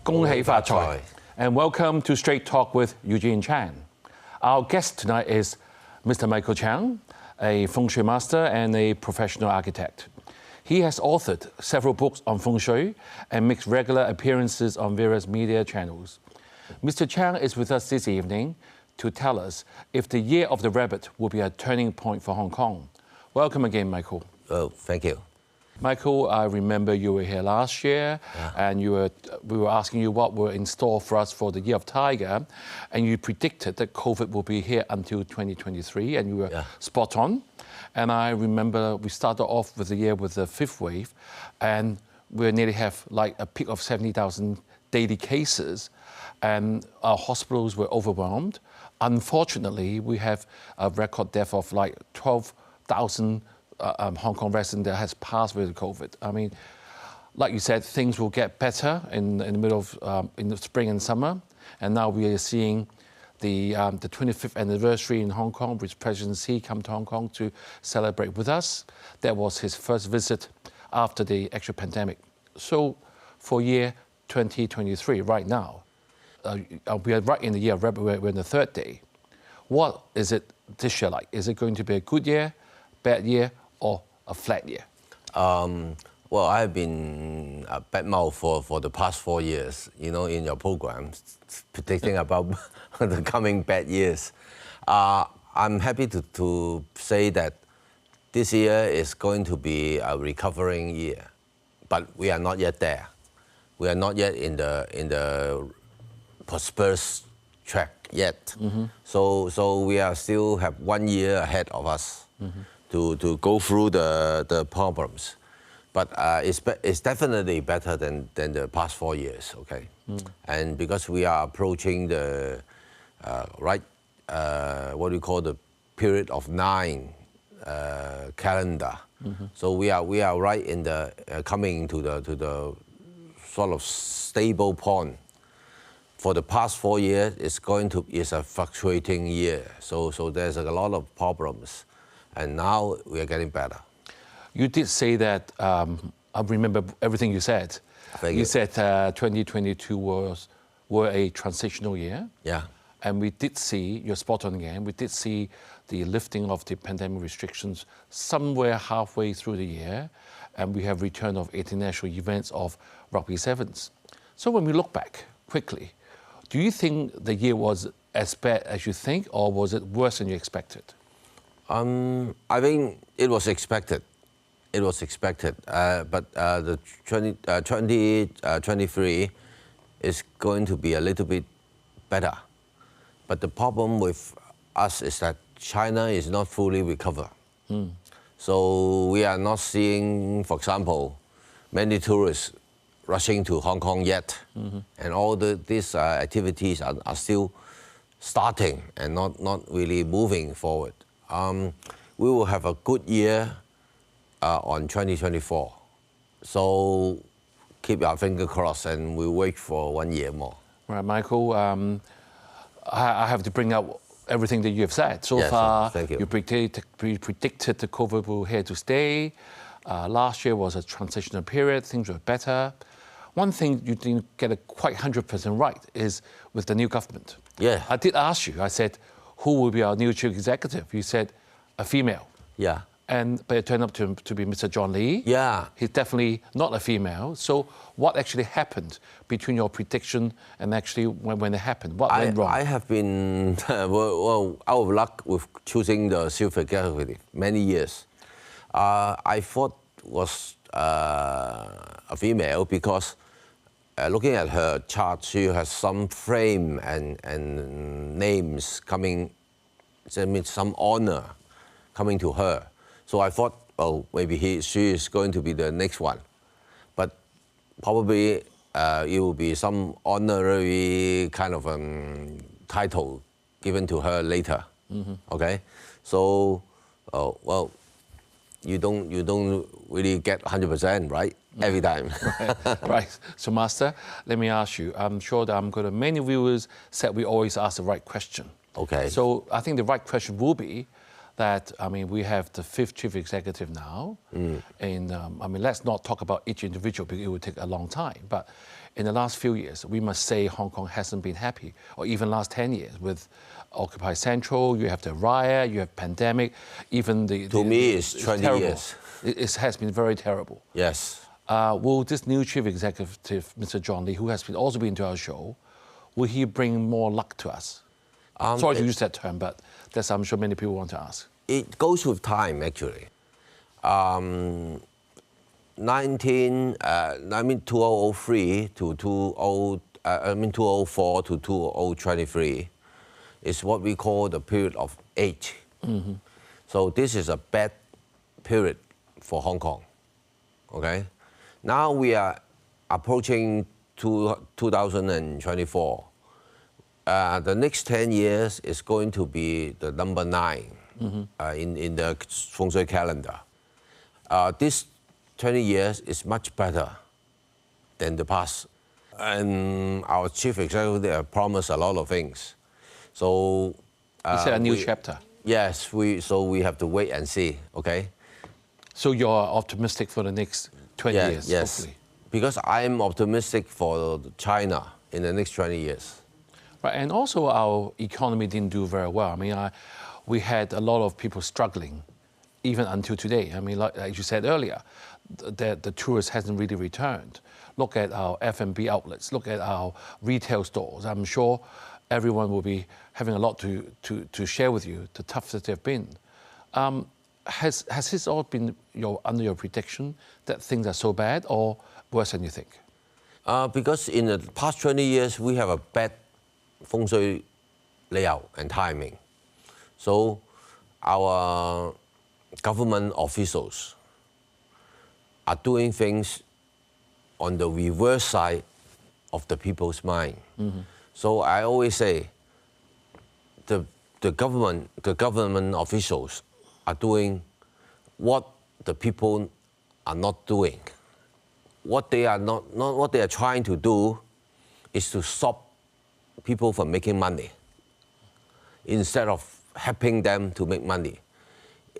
恭喜發財. And welcome to Straight Talk with Eugene Chiang. Our guest tonight is Mr. Michael Chiang, a feng shui master and a professional architect. He has authored several books on feng shui and makes regular appearances on various media channels. Mr. Chiang is with us this evening to tell us if the Year of the Rabbit will be a turning point for Hong Kong. Welcome again, Michael. Oh, thank you. Michael, I remember you were here last year, and we were asking you what were in store for us for the Year of Tiger, and you predicted that COVID will be here until 2023, and you were spot on. And I remember we started off with the year with the fifth wave, and we nearly have like a peak of 70,000 daily cases, and our hospitals were overwhelmed. Unfortunately, we have a record death of like 12,000 Hong Kong resident that has passed with COVID. I mean, like you said, things will get better in the middle of in the spring and summer, and now we are seeing the 25th anniversary in Hong Kong, which President Xi come to Hong Kong to celebrate with us. That was his first visit after the actual pandemic. So, for year 2023, right now, we are right in the year of Rabbit. We're in the third day. What is it this year like? Is it going to be a good year, bad year, or a flat year? Well, I've been a bad mouth for the past 4 years, you know, in your program, predicting about the coming bad years. I'm happy to say that this year is going to be a recovering year, but we are not yet there. We are not yet in the prosperous track yet. So we are still have 1 year ahead of us to go through the problems. But it's definitely better than the past 4 years, okay? And because we are approaching the what do you call the period of 9 calendar. So we are right in the coming to the sort of stable point. For the past 4 years, it's a fluctuating year. So there's a lot of problems, and now we are getting better. You did say that, I remember everything you said. Thank you. You said 2022 were a transitional year. Yeah. And we did see, you're spot on again, we did see the lifting of the pandemic restrictions somewhere halfway through the year, and we have return of international events of rugby sevens. So when we look back quickly, do you think the year was as bad as you think, or was it worse than you expected? I think it was expected. It was expected, but the 2023 is going to be a little bit better. But the problem with us is that China is not fully recovered. So we are not seeing, for example, many tourists rushing to Hong Kong yet. And all these activities are still starting and not really moving forward. We will have a good year on 2024. So keep our finger crossed, and we'll wait for 1 year more. Right, Michael, I have to bring up everything that you have said. So yes, far, thank you. You predicted the COVID will here to stay. Last year was a transitional period, things were better. One thing you didn't get it quite 100% right is with the new government. Yeah. I did ask you, I said, who will be our new chief executive? You said a female. Yeah. But it turned out to be Mr. John Lee. Yeah. He's definitely not a female. So what actually happened between your prediction and actually when it happened? What went wrong? I have been well, out of luck with choosing the chief executive many years. I thought was a female because looking at her chart, she has some fame and names coming, some honor coming to her. So I thought, oh, maybe she is going to be the next one. But probably it will be some honorary kind of title given to her later. Okay? So, well, you don't really get 100%, right? Every time. Right. So, Master, let me ask you. I'm sure that many viewers said we always ask the right question. Okay. So I think the right question will be, that, I mean, we have the 5th chief executive now. And I mean, let's not talk about each individual because it would take a long time. But in the last few years, we must say Hong Kong hasn't been happy, or even last 10 years with Occupy Central, you have the riot, you have pandemic, even the... To me, it's 20 terrible. years. It has been very terrible. Yes. Will this new chief executive, Mr. John Lee, who has also been to our show, will he bring more luck to us? Sorry to use that term, but that's, I'm sure many people want to ask. It goes with time, actually. 2003 to 2004 to 2023 is what we call the period of age. So this is a bad period for Hong Kong. Okay. Now we are approaching 2024. The next 10 years is going to be the number 9 in the Feng Shui calendar. This 20 years is much better than the past. And our chief executive promised a lot of things. So... Is it a new chapter? Yes, so we have to wait and see, okay? So you're optimistic for the next 20 years, yes. hopefully? Because I'm optimistic for China in the next 20 years. Right, and also our economy didn't do very well. I mean, we had a lot of people struggling, even until today. I mean, like you said earlier, the tourist hasn't really returned. Look at our F&B outlets, look at our retail stores. I'm sure everyone will be having a lot to share with you, the tough that they've been. Has this all been under your prediction that things are so bad or worse than you think? Because in the past 20 years, we have a bad Feng Shui layout and timing. So our government officials are doing things on the reverse side of the people's mind. So I always say the government officials are doing what the people are not doing. What they are what they are trying to do is to stop people from making money instead of helping them to make money.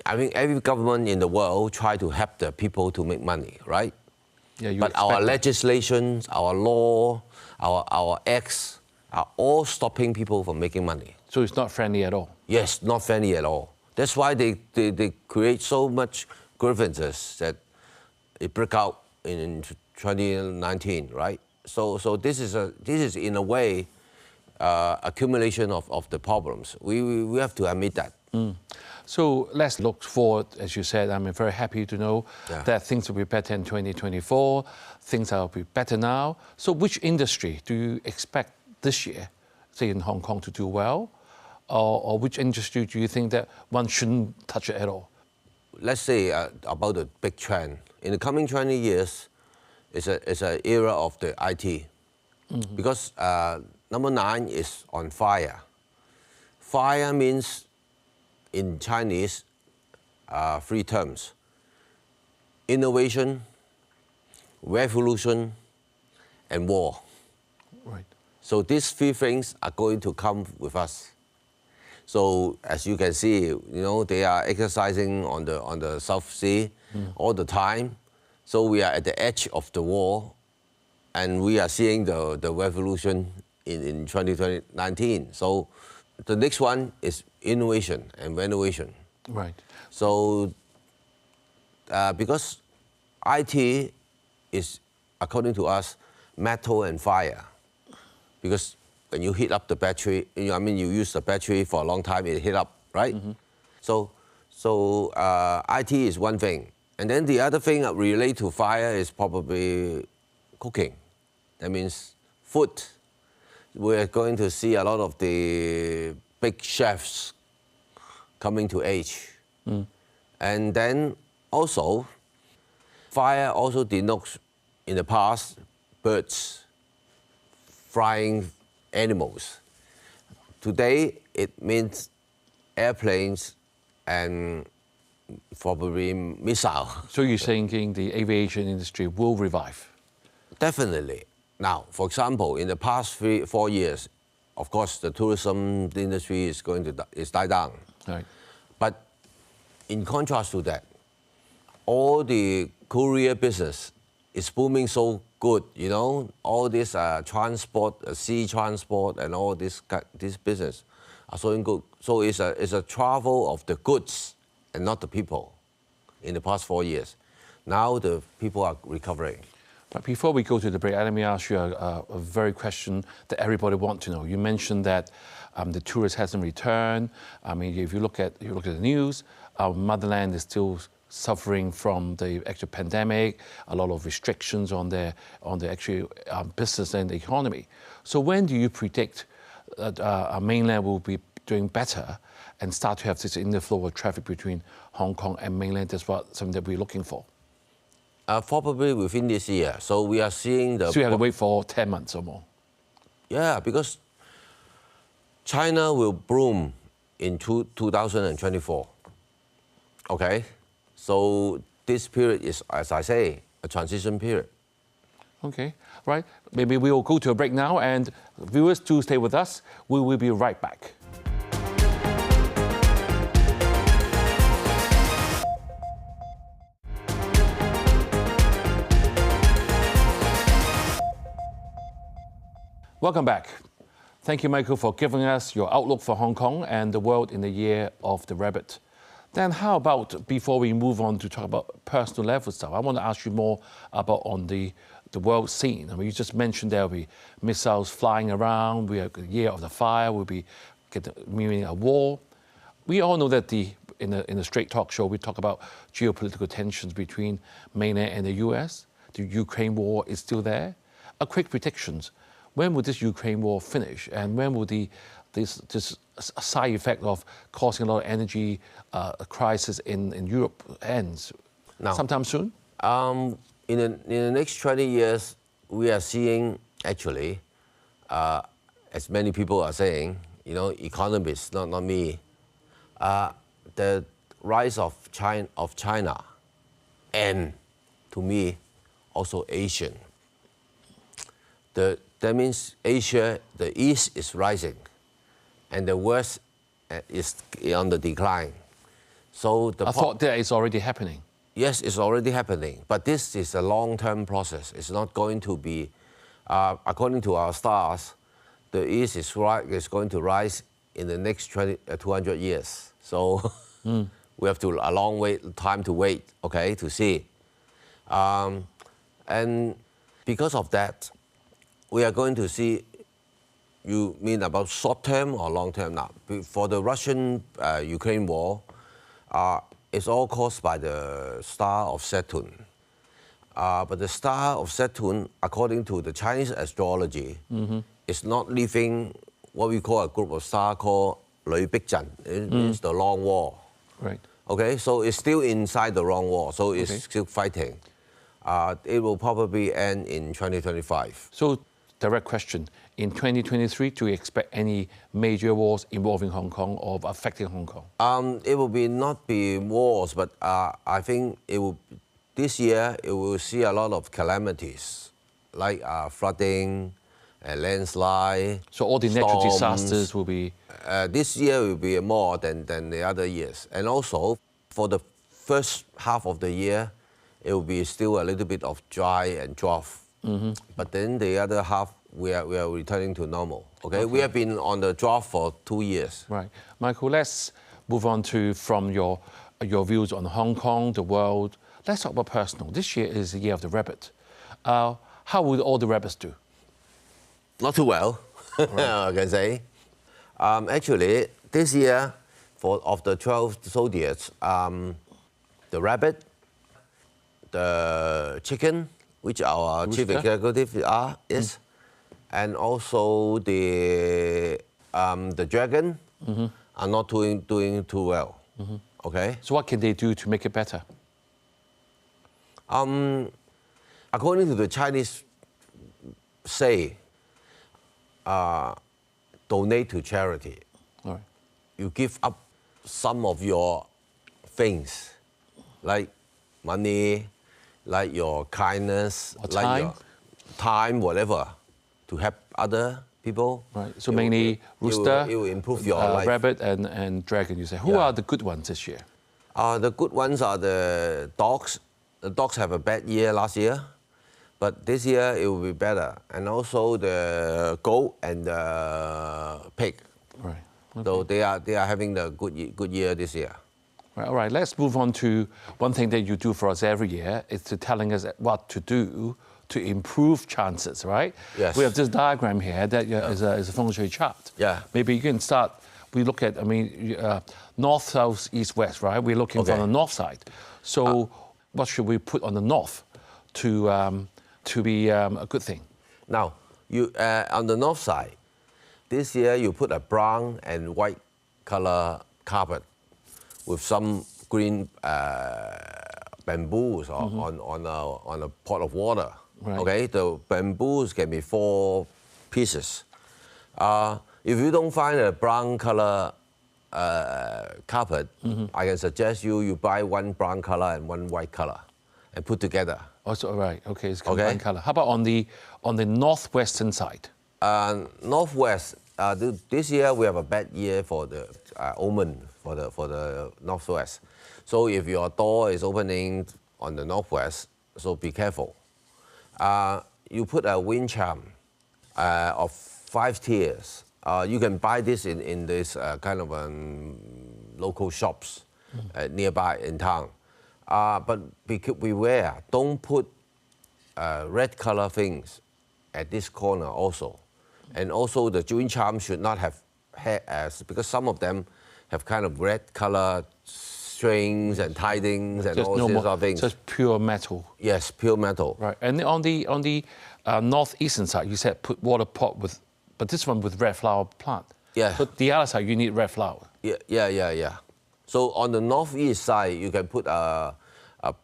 I mean, every government in the world try to help the people to make money, right? Yeah, but our legislations, our law, our acts are all stopping people from making money. So it's not friendly at all? Yes, not friendly at all. That's why they create so much grievances that it broke out in 2019, right? So this is in a way accumulation of the problems. We have to admit that. So let's look forward, as you said. I'm very happy to know that things will be better in 2024. Things will be better now. So which industry do you expect this year, say in Hong Kong, to do well? Or which industry do you think that one shouldn't touch it at all? Let's say about the big trend. In the coming 20 years, it's an era of the IT. Because number 9 is on fire. Fire means, in Chinese, 3 terms: innovation, revolution, and war. Right. So these 3 things are going to come with us. So as you can see, they are exercising on the South Sea all the time. So we are at the edge of the war, and we are seeing the revolution in 2019. So the next one is innovation and renovation. Right. So because IT is, according to us, metal and fire. Because when you heat up the battery, you use the battery for a long time, it heat up, right? So IT is one thing. And then the other thing related to fire is probably cooking. That means food. We're going to see a lot of the big chefs coming to age. And then also, fire also denotes, in the past, birds, flying animals. Today, it means airplanes and probably missiles. So you're thinking the aviation industry will revive? Definitely. Now, for example, in the past 4 years, of course, the tourism industry is died down. Right. But in contrast to that, all the courier business is booming so good, you know, all this transport, sea transport and all this business are so good. So it's a travel of the goods and not the people in the past 4 years. Now the people are recovering. But before we go to the break, let me ask you a very question that everybody wants to know. You mentioned that the tourist hasn't returned. I mean, if you look at the news, our motherland is still suffering from the actual pandemic, a lot of restrictions on their actual business and the economy. So when do you predict that our mainland will be doing better and start to have this inflow of traffic between Hong Kong and mainland? That's something that we're looking for. Probably within this year. So we are seeing the... So you have to wait for 10 months or more. Yeah, because China will bloom in 2024. Okay? So this period is, as I say, a transition period. Okay, right. Maybe we will go to a break now, and viewers, do stay with us. We will be right back. Welcome back. Thank you, Michael, for giving us your outlook for Hong Kong and the world in the year of the rabbit. Then how about, before we move on to talk about personal level stuff, I want to ask you more about on the world scene. I mean, you just mentioned there will be missiles flying around, we have the year of the fire, we'll be meaning a war. We all know that in the Straight Talk show, we talk about geopolitical tensions between mainland and the US. The Ukraine war is still there. A quick predictions. When will this Ukraine war finish, and when will this side effect of causing a lot of energy crisis in Europe ends? Now, sometime soon? In the next 20 years, we are seeing actually, as many people are saying, you know, economists, not me, the rise of China, and to me, also Asian. That means Asia, the East is rising, and the West is on the decline. So I thought that is already happening. Yes, it's already happening, but this is a long-term process. It's not going to be, according to our stars, the East is going to rise in the next 200 years. So we have a long time to wait, okay, to see. And because of that, we are going to see, you mean about short-term or long-term now? For the Russian-Ukraine war, it's all caused by the star of Saturn. But the star of Saturn, according to the Chinese astrology, is not leaving what we call a group of stars called 雷碧陣. It means the long war. Right. Okay, so it's still inside the long war, so it's still fighting. It will probably end in 2025. So, direct question. In 2023, do you expect any major wars involving Hong Kong or affecting Hong Kong? It will not be wars, but I think this year it will see a lot of calamities, like flooding, landslide. So all the natural disasters will be... This year will be more than the other years. And also, for the first half of the year, it will be still a little bit of dry and drought. But then the other half, we are returning to normal. Okay? We have been on the drought for 2 years. Right. Michael, let's move on from your views on Hong Kong, the world. Let's talk about personal. This year is the year of the rabbit. How would all the rabbits do? Not too well, I can say. Actually, this year, of the 12 zodiacs, the rabbit, the chicken, which our chief executive is, and also the dragon are not doing too well. Okay. So what can they do to make it better? According to the Chinese say, donate to charity. All right. You give up some of your things, like money, like your kindness, or like your time, whatever, to help other people. Right. So mainly rooster, it will improve your life. Rabbit and dragon, you say. Who are the good ones this year? The good ones are the dogs. The dogs have a bad year last year, but this year it will be better. And also the goat and the pig. Right. Okay. So they are having the good year this year. Right, all right, let's move on to one thing that you do for us every year. It's to telling us what to do to improve chances, right? Yes. We have this diagram here that is a feng shui chart. Yeah. Maybe you can start. We look at, north, south, east, west, right? We're looking from the north side. So what should we put on the north to be a good thing? Now, you on the north side, this year you put a brown and white color carpet with some green bamboos on a pot of water. Right. Okay, the bamboos can be 4 pieces. If you don't find a brown color carpet, I can suggest you buy 1 brown color and 1 white color and put together. Oh, so, right, okay, it's combined color. How about on the northwestern side? Northwest, this year we have a bad year for the omen for the northwest. So if your door is opening on the northwest, so be careful. You put a wind charm of 5 tiers. You can buy this in this kind of local shops nearby in town. But beware, don't put red color things at this corner also. And also the wind charm should not have because some of them have kind of red color strings and tidings and all sorts of things. Just pure metal. Yes, pure metal. Right, and on the northeastern side, you said put water pot but this one with red flower plant. Yeah. So the other side, you need red flower. Yeah. So on the northeast side, you can put a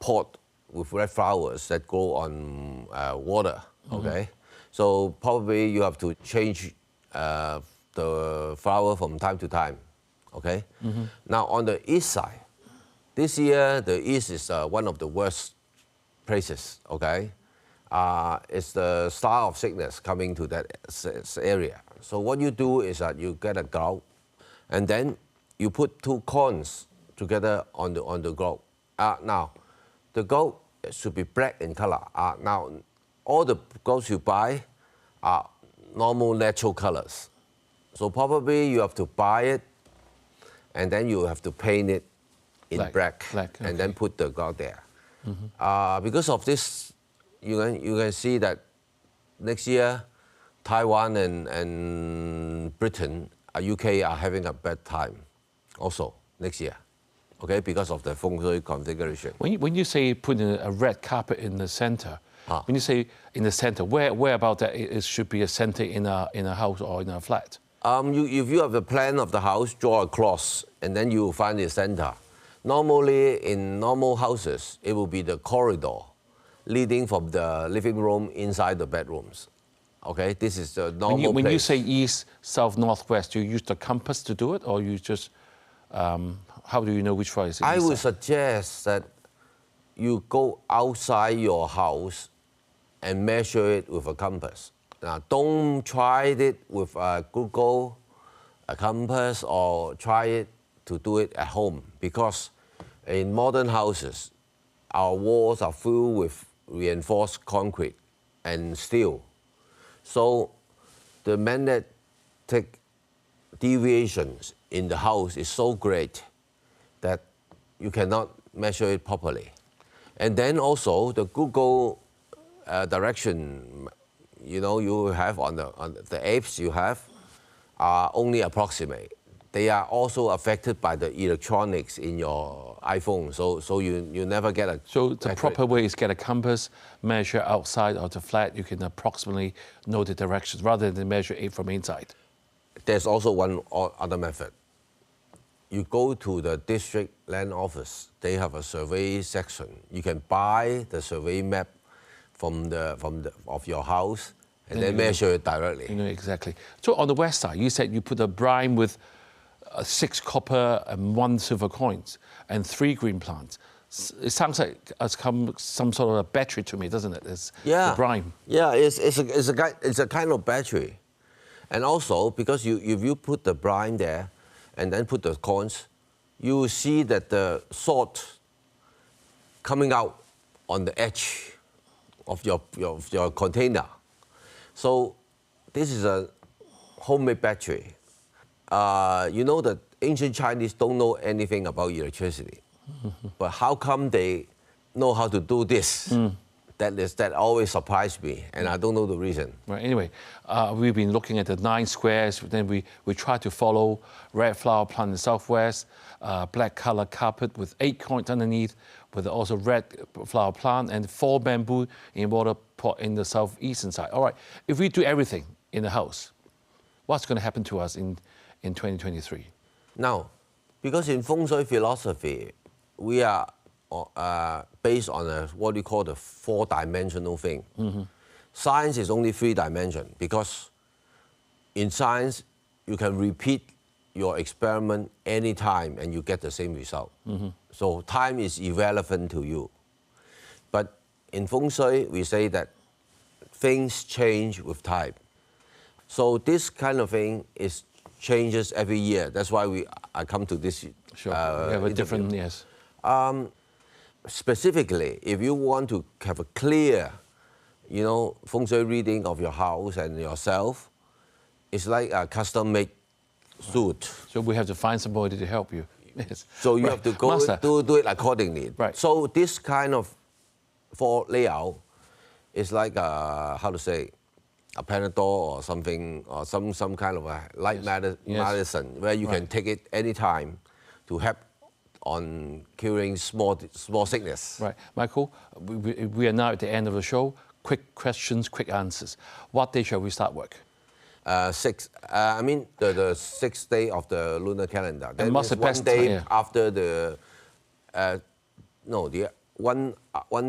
pot with red flowers that grow on water. Okay. So probably you have to change the flower from time to time. Okay. Now on the east side, this year the east is one of the worst places. Okay. It's the star of sickness coming to that area. So what you do is that you get a goat, and then you put 2 corns together on the goat. Now, the goat should be black in color. Now, all the goats you buy are normal natural colors. So probably you have to buy it, and then you have to paint it in black okay. and then put the goat there. Because of this, you can see that next year, Taiwan and Britain, UK are having a bad time also next year, okay, because of the feng shui configuration. When you say putting a red carpet in the center, when you say in the center, where about that it should be a center in a house or in a flat? If you have the plan of the house, draw a cross, and then you will find the center. Normally, in normal houses, it will be the corridor leading from the living room inside the bedrooms. Okay, this is the normal When place. you say east, south, northwest, you use the compass to do it, or you just, how do you know which way is I east would side? suggest that you go outside your house and measure it with a compass. Now, don't try it with a Google, a compass, or try it to do it at home, because in modern houses, our walls are filled with reinforced concrete and steel. So the magnetic deviations in the house is so great that you cannot measure it properly. And then also the Google direction, you have on the apps you have are only approximate. They are also affected by the electronics in your iPhone, so you never get a... So the proper way is get a compass, measure outside of the flat, you can approximately know the directions rather than measure it from inside. There's also one other method. You go to the district land office, they have a survey section. You can buy the survey map of your house and then measure it directly. You know exactly. So on the west side, you said you put a brine with 6 copper and 1 silver coins and 3 green plants. It sounds like it's some sort of a battery to me, doesn't it? It's the brine. Yeah, it's a kind of battery. And also, because if you put the brine there and then put the coins, you will see that the salt coming out on the edge of your container. So this is a homemade battery. You know that ancient Chinese don't know anything about electricity, but how come they know how to do this? That always surprised me, and I don't know the reason. Right. Anyway, we've been looking at the 9 squares. Then we try to follow red flower plant in the southwest, black color carpet with 8 coins underneath, with also red flower plant and 4 bamboo in water pot in the southeastern side. All right. If we do everything in the house, what's going to happen to us in 2023? Now, because in feng shui philosophy, we are based on what we call the 4-dimensional thing. Science is only 3-dimensional because in science, you can repeat your experiment anytime and you get the same result. So time is irrelevant to you. But in feng shui, we say that things change with time. So this kind of thing changes every year. That's why I come to this. Sure. We have a different, yes. Specifically, if you want to have a clear, feng shui reading of your house and yourself, it's like a custom-made suit. So we have to find somebody to help you. Yes. So you have to go do it accordingly. Right. So this kind of layout is like a Panadol or something, or some kind of a light medicine where you can take it anytime to help on curing small sickness. Right. Michael, we are now at the end of the show. Quick questions, quick answers. What day shall we start work? The 6th day of the lunar calendar. That what's the means best 1 day time? after the one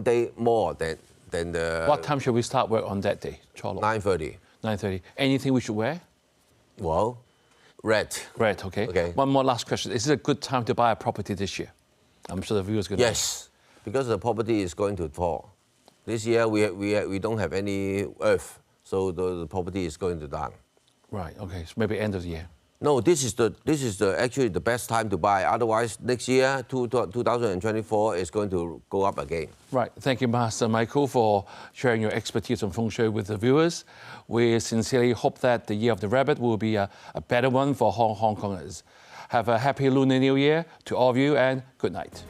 day more than the. What time shall we start work on that day, Charlotte? 9:30. 9:30. Anything we should wear? Well, red. Red, okay. Okay. One more last question. Is it a good time to buy a property this year? I'm sure the viewers are going to. Yes, because the property is going to fall. This year we don't have any earth, so the property is going to down. Right. Okay. So maybe end of the year. No, this is actually the best time to buy. Otherwise, next year, 2024, is going to go up again. Right. Thank you, Master Michael, for sharing your expertise on feng shui with the viewers. We sincerely hope that the Year of the Rabbit will be a better one for Hong Kongers. Have a happy Lunar New Year to all of you, and good night.